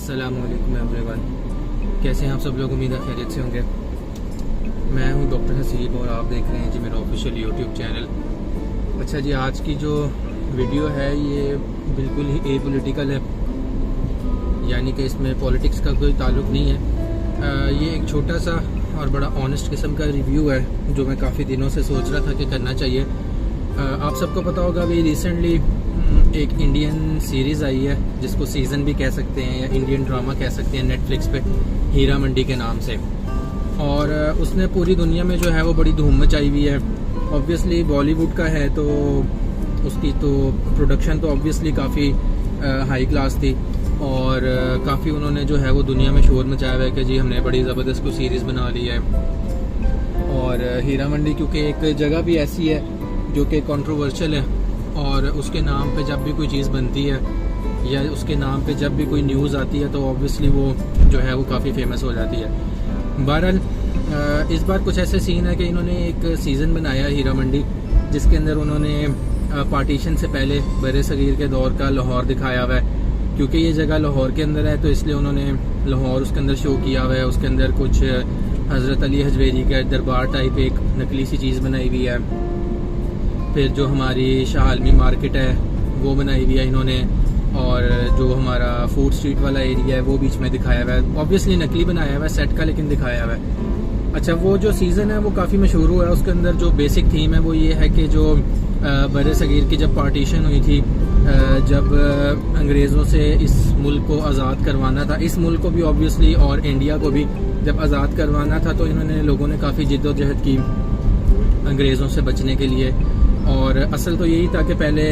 अस्सलामुअलैकुम एवरीवन, कैसे हैं आप सब लोग। उम्मीद है खैरियत से होंगे। मैं हूं डॉक्टर हसीब और आप देख रहे हैं जी मेरा ऑफिशियल यूट्यूब चैनल। अच्छा जी, आज की जो वीडियो है ये बिल्कुल ही एपॉलिटिकल है, यानी कि इसमें पॉलिटिक्स का कोई ताल्लुक़ नहीं है। ये एक छोटा सा और बड़ा ऑनेस्ट किस्म का रिव्यू है जो मैं काफ़ी दिनों से सोच रहा था कि करना चाहिए। आप सबको पता होगा अभी रिसेंटली एक इंडियन सीरीज़ आई है जिसको सीज़न भी कह सकते हैं या इंडियन ड्रामा कह सकते हैं, नेटफ्लिक्स पे, हीरा मंडी के नाम से। और उसने पूरी दुनिया में जो है वो बड़ी धूम मचाई हुई है। ऑब्वियसली बॉलीवुड का है तो उसकी तो प्रोडक्शन तो ऑब्वियसली काफ़ी हाई क्लास थी और काफ़ी उन्होंने जो है वो दुनिया में शोर मचाया हुआ है कि जी हमने बड़ी ज़बरदस्त को सीरीज़ बना ली है। और हीरा मंडी क्योंकि एक जगह भी ऐसी है जो कि कंट्रोवर्शियल है और उसके नाम पे जब भी कोई चीज़ बनती है या उसके नाम पे जब भी कोई न्यूज़ आती है तो ऑब्वियसली वो जो है वो काफ़ी फेमस हो जाती है। बहरहाल इस बार कुछ ऐसे सीन है कि इन्होंने एक सीज़न बनाया हीरा मंडी जिसके अंदर उन्होंने पार्टीशन से पहले बरे सगीर के दौर का लाहौर दिखाया हुआ है। क्योंकि ये जगह लाहौर के अंदर है तो इसलिए उन्होंने लाहौर उसके अंदर शो किया हुआ है। उसके अंदर कुछ हज़रत अली हजवेरी का दरबार टाइप एक नकली सी चीज़ बनाई हुई है। फिर जो हमारी शाह आलमी मार्केट है वो बनाई हुई है इन्होंने, और जो हमारा फूड स्ट्रीट वाला एरिया है वो बीच में दिखाया हुआ है। ऑब्वियसली नकली बनाया हुआ है सेट का, लेकिन दिखाया हुआ है। अच्छा, वो जो सीज़न है वो काफ़ी मशहूर हुआ है। उसके अंदर जो बेसिक थीम है वो ये है कि जो बरे सगीर की जब पार्टीशन हुई थी, जब अंग्रेज़ों से इस मुल्क को आज़ाद करवाना था, इस मुल्क को भी ऑब्वियसली और इंडिया को भी जब आज़ाद करवाना था, तो इन्होंने लोगों ने काफ़ी जिद्दोजहद की अंग्रेज़ों से बचने के लिए। और असल तो यही था कि पहले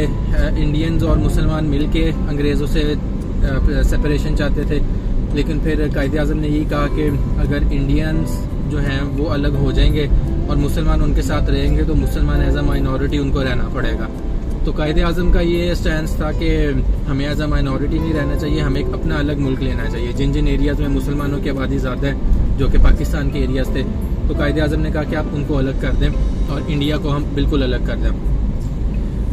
इंडियंस और मुसलमान मिल के अंग्रेज़ों से सेपरेशन चाहते थे, लेकिन फिर कायदे आज़म ने यही कहा कि अगर इंडियंस जो हैं वो अलग हो जाएंगे और मुसलमान उनके साथ रहेंगे तो मुसलमान एज अ माइनॉरिटी उनको रहना पड़ेगा। तो कायदे आज़म का ये स्टैंड था कि हमें एज अ माइनॉरिटी नहीं रहना चाहिए, हमें एक अपना अलग मुल्क लेना चाहिए। जिन जिन एरियाज़ में मुसलमानों की आबादी ज़्यादा है जो कि पाकिस्तान के एरियाज़ थे, तो कायदे आज़म ने कहा कि आप उनको अलग कर दें और इंडिया को हम बिल्कुल अलग कर दें।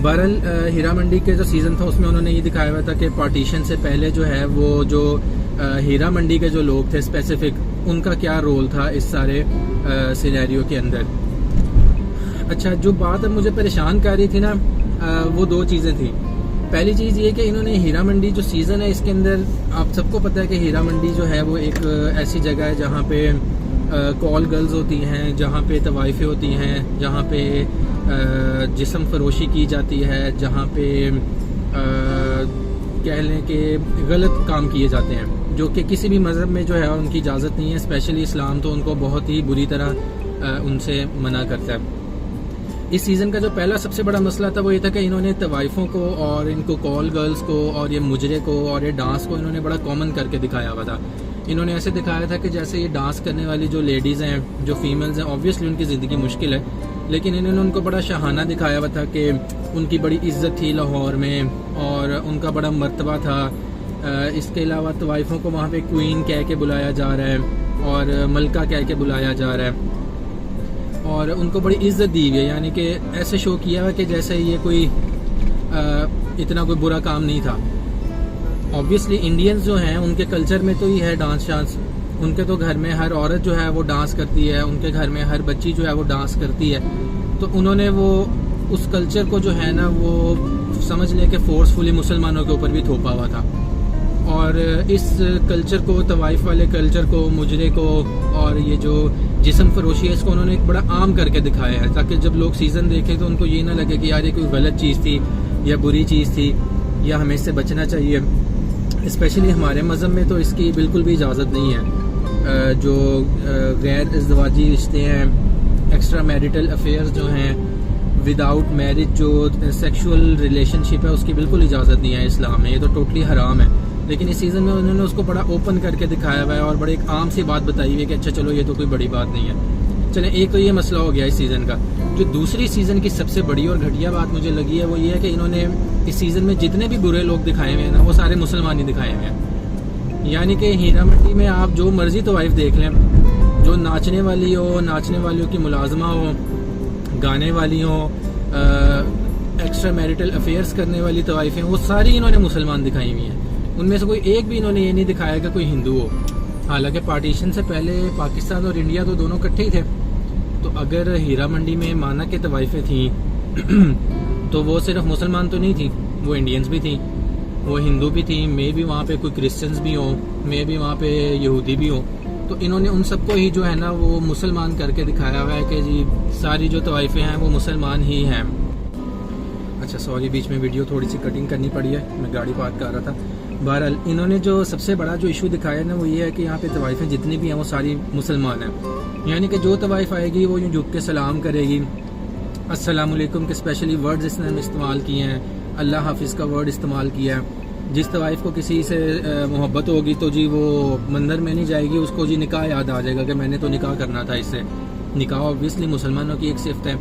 बहरहाल हीरा मंडी के जो सीज़न था उसमें उन्होंने ये दिखाया हुआ था कि पार्टीशन से पहले जो है वो जो हीरा मंडी के जो लोग थे स्पेसिफिक, उनका क्या रोल था इस सारे सिनेरियो के अंदर। अच्छा, जो बात अब मुझे परेशान कर रही थी ना, वो दो चीज़ें थी। पहली चीज़ ये कि इन्होंने हीरा मंडी जो सीज़न है इसके अंदर, आप सबको पता है कि हीरा मंडी जो है वो एक ऐसी जगह है जहाँ पे कॉल गर्ल्स होती हैं, जहाँ पे तवाइफें होती हैं, जहाँ पे जिस्म फरोशी की जाती है, जहाँ पे कह लें कि गलत काम किए जाते हैं जो कि किसी भी मज़हब में जो है उनकी इजाज़त नहीं है। स्पेशली इस्लाम तो उनको बहुत ही बुरी तरह उनसे मना करता है। इस सीज़न का जो पहला सबसे बड़ा मसला था वो ये था कि इन्होंने तवाइफों को और इनको कॉल गर्ल्स को और ये मुजरे को और ये डांस को इन्होंने बड़ा कॉमन करके दिखाया हुआ था। इन्होंने ऐसे दिखाया था कि जैसे ये डांस करने वाली जो लेडीज़ हैं, जो फीमेल्स हैं, ऑब्वियसली उनकी ज़िंदगी मुश्किल है, लेकिन इन्होंने उनको बड़ा शाहाना दिखाया हुआ था कि उनकी बड़ी इज्जत थी लाहौर में और उनका बड़ा मर्तबा था। इसके अलावा तवाइफों को वहाँ पे क्वीन कह के बुलाया जा रहा है और मलका कह के बुलाया जा रहा है और उनको बड़ी इज्जत दी हुई है। यानी कि ऐसे शो किया हुआ कि जैसे ये कोई इतना कोई बुरा काम नहीं था। ऑब्वियसली इंडियंस जो हैं उनके कल्चर में तो ही है डांस शांस, उनके तो घर में हर औरत जो है वो डांस करती है, उनके घर में हर बच्ची जो है वो डांस करती है। तो उन्होंने वो उस कल्चर को जो है ना वो समझ लें कि फोर्सफुली मुसलमानों के ऊपर भी थोपा हुआ था। और इस कल्चर को, तवाइफ वाले कल्चर को, मुजरे को और ये जो जिस्म फरोशी है इसको उन्होंने एक बड़ा आम करके दिखाया है, ताकि जब लोग सीज़न देखें तो उनको ये ना लगे कि यार ये कोई गलत चीज़ थी या बुरी चीज़ थी या हमें इससे बचना चाहिए। स्पेशली हमारे मज़हब में तो इसकी बिल्कुल भी इजाज़त नहीं है। जो गैर इज़्दवाजी रिश्ते हैं, एक्स्ट्रा मैरिटल अफेयर्स जो हैं, विदाउट मैरिज जो सेक्सुअल रिलेशनशिप है, उसकी बिल्कुल इजाज़त नहीं है इस्लाम में। ये तो टोटली हराम है। लेकिन इस सीज़न में उन्होंने उसको बड़ा ओपन करके दिखाया हुआ है और बड़े एक आम सी बात बताई हुई है कि अच्छा चलो ये तो कोई बड़ी बात नहीं है। चलें, एक तो ये मसला हो गया इस सीज़न का। जो दूसरी सीज़न की सबसे बड़ी और घटिया बात मुझे लगी है वो ये है कि इन्होंने इस सीज़न में जितने भी बुरे लोग दिखाए हुए हैं ना वो सारे मुसलमान ही दिखाए हुए हैं। यानी कि हीरा मंडी में आप जो मर्जी तवाइफ देख लें, जो नाचने वाली हो, नाचने वालियों की मुलाजमा हो, गाने वाली हो, एक्स्ट्रा मैरिटल अफेयर्स करने वाली तवाइफें, वो सारी इन्होंने मुसलमान दिखाई हुई हैं। उनमें से कोई एक भी इन्होंने ये नहीं दिखाया कि कोई हिंदू हो। हालांकि पार्टीशन से पहले पाकिस्तान और इंडिया तो दोनों इकट्ठे ही थे। तो अगर हीरा मंडी में माना के तवाइफें थी तो वो सिर्फ मुसलमान तो नहीं थी, वो इंडियंस भी थी, वो हिंदू भी थी, मे भी वहाँ पे कोई क्रिश्चियंस भी हो, मे भी वहाँ पे यहूदी भी हो। तो इन्होंने उन सबको ही जो है ना वो मुसलमान करके दिखाया हुआ है कि जी सारी जो तवाइफें हैं वो मुसलमान ही हैं। अच्छा सॉरी, बीच में वीडियो थोड़ी सी कटिंग करनी पड़ी है, मैं गाड़ी पार्क कर रहा था। बहरहाल इन्होंने जो सबसे बड़ा जो इशू दिखाया है ना वो ये है कि यहाँ पे तवाइफें जितनी भी हैं वो सारी मुसलमान हैं। यानी कि जो तवाइफ आएगी वो यूँ झुक के सलाम करेगी, अस्सलाम वालेकुम के स्पेशली वर्ड्स इसने इस्तेमाल किए हैं, अल्लाह हाफिज़ का वर्ड इस्तेमाल किया है। जिस तवाइफ को किसी से मोहब्बत होगी तो जी वो मंदिर में नहीं जाएगी, उसको जी निकाह याद आ जाएगा कि मैंने तो निकाह करना था इससे। निकाह ऑब्वियसली मुसलमानों की एक सिफ्त है।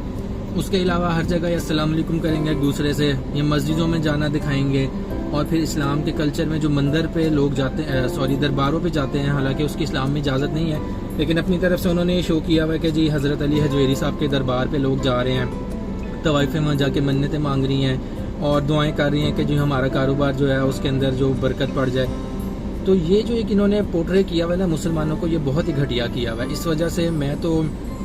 उसके अलावा हर जगह अस्सलाम वालेकुम करेंगे एक दूसरे से, ये मस्जिदों में जाना दिखाएंगे। और फिर इस्लाम के कल्चर में जो मंदिर पे लोग जाते हैं, दरबारों पे जाते हैं, हालांकि उसकी इस्लाम में इजाज़त नहीं है, लेकिन अपनी तरफ से उन्होंने ये शो किया हुआ है कि जी हज़रत अली हजवेरी साहब के दरबार पे लोग जा रहे हैं, तवाइफें वहाँ जाके मन्नतें मांग रही हैं और दुआएं कर रही हैं कि जो हमारा कारोबार जो है उसके अंदर जो बरकत पड़ जाए। तो ये जो एक इन्होंने पोर्ट्रे किया हुआ है ना मुसलमानों को, ये बहुत ही घटिया किया हुआ है। इस वजह से मैं तो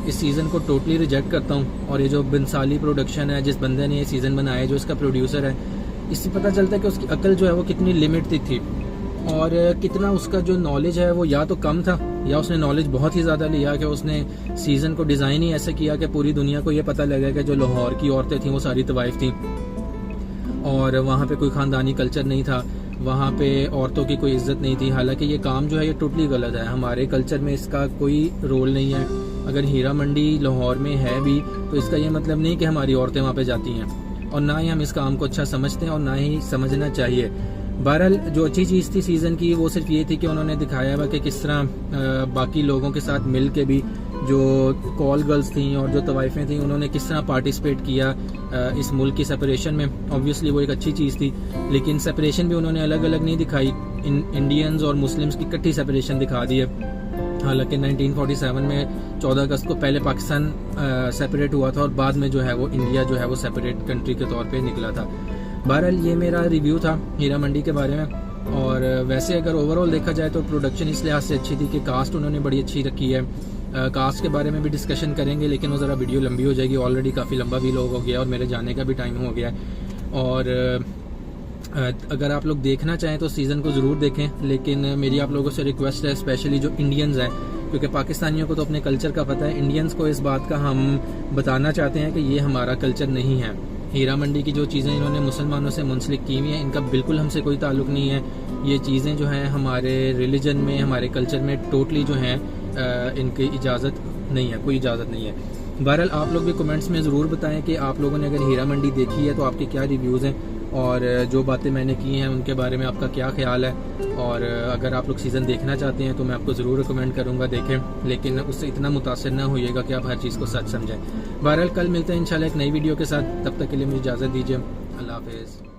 इस सीज़न को टोटली रिजेक्ट करता हूँ। और ये जो बंसाली प्रोडक्शन है, जिस बंदे ने ये सीज़न बनाया है, जो इसका प्रोड्यूसर है, इससे पता चलता है कि उसकी अकल जो है वो कितनी लिमिटेड थी और कितना उसका जो नॉलेज है वो या तो कम था या उसने नॉलेज बहुत ही ज़्यादा लिया कि उसने सीज़न को डिज़ाइन ही ऐसे किया कि पूरी दुनिया को ये पता लगा कि जो लाहौर की औरतें थीं वो सारी तवाइफ थीं और वहाँ पे कोई ख़ानदानी कल्चर नहीं था, वहाँ पे औरतों की कोई इज्जत नहीं थी। हालांकि ये काम जो है ये टोटली गलत है, हमारे कल्चर में इसका कोई रोल नहीं है। अगर हीरा मंडी लाहौर में है भी तो इसका ये मतलब नहीं कि हमारी औरतें वहाँ पे जाती हैं, और ना ही हम इस काम को अच्छा समझते हैं और ना ही समझना चाहिए। बहरहाल जो अच्छी चीज़ थी सीज़न की वो सिर्फ ये थी कि उन्होंने दिखाया हुआ कि किस तरह बाकी लोगों के साथ मिल के भी जो कॉल गर्ल्स थी और जो तवाइफें थी उन्होंने किस तरह पार्टिसिपेट किया इस मुल्क की सेपरेशन में। ऑब्वियसली वो एक अच्छी चीज़ थी, लेकिन सेपरेशन भी उन्होंने अलग अलग नहीं दिखाई, इंडियंस और मुस्लिम्स की इकट्ठी सेपरेशन दिखा दी है। हालांकि 1947 में 14 अगस्त को पहले पाकिस्तान सेपरेट हुआ था और बाद में जो है वो इंडिया जो है वो सेपरेट कंट्री के तौर पे निकला था। बहरहाल ये मेरा रिव्यू था हीरा मंडी के बारे में। और वैसे अगर ओवरऑल देखा जाए तो प्रोडक्शन इस लिहाज से अच्छी थी कि कास्ट उन्होंने बड़ी अच्छी रखी है। कास्ट के बारे में भी डिस्कशन करेंगे, लेकिन वो ज़रा वीडियो लंबी हो जाएगी, ऑलरेडी काफ़ी लंबा भी लोग हो गया और मेरे जाने का भी टाइम हो गया है। और अगर आप लोग देखना चाहें तो सीज़न को ज़रूर देखें, लेकिन मेरी आप लोगों से रिक्वेस्ट है, स्पेशली जो इंडियंस हैं, क्योंकि पाकिस्तानियों को तो अपने कल्चर का पता है, इंडियंस को इस बात का हम बताना चाहते हैं कि ये हमारा कल्चर नहीं है। हीरा मंडी की जो चीज़ें इन्होंने मुसलमानों से मुंसलिक की हुई हैं, इनका बिल्कुल हमसे कोई ताल्लुक़ नहीं है। ये चीज़ें जो हैं हमारे रिलीजन में, हमारे कल्चर में टोटली जो हैं इनकी इजाज़त नहीं है, कोई इजाज़त नहीं है। बहरहाल आप लोग भी कमेंट्स में ज़रूर बताएं कि आप लोगों ने अगर हीरा मंडी देखी है तो आपके क्या रिव्यूज़ हैं और जो बातें मैंने की हैं उनके बारे में आपका क्या ख्याल है। और अगर आप लोग सीज़न देखना चाहते हैं तो मैं आपको ज़रूर रिकमेंड करूँगा देखें, लेकिन उससे इतना मुतासिर ना होइएगा कि आप हर चीज़ को सच समझें। बहरहाल कल मिलते हैं इंशाल्लाह एक नई वीडियो के साथ, तब तक के लिए मुझे इजाज़त दीजिए। अल्लाह हाफ़िज़।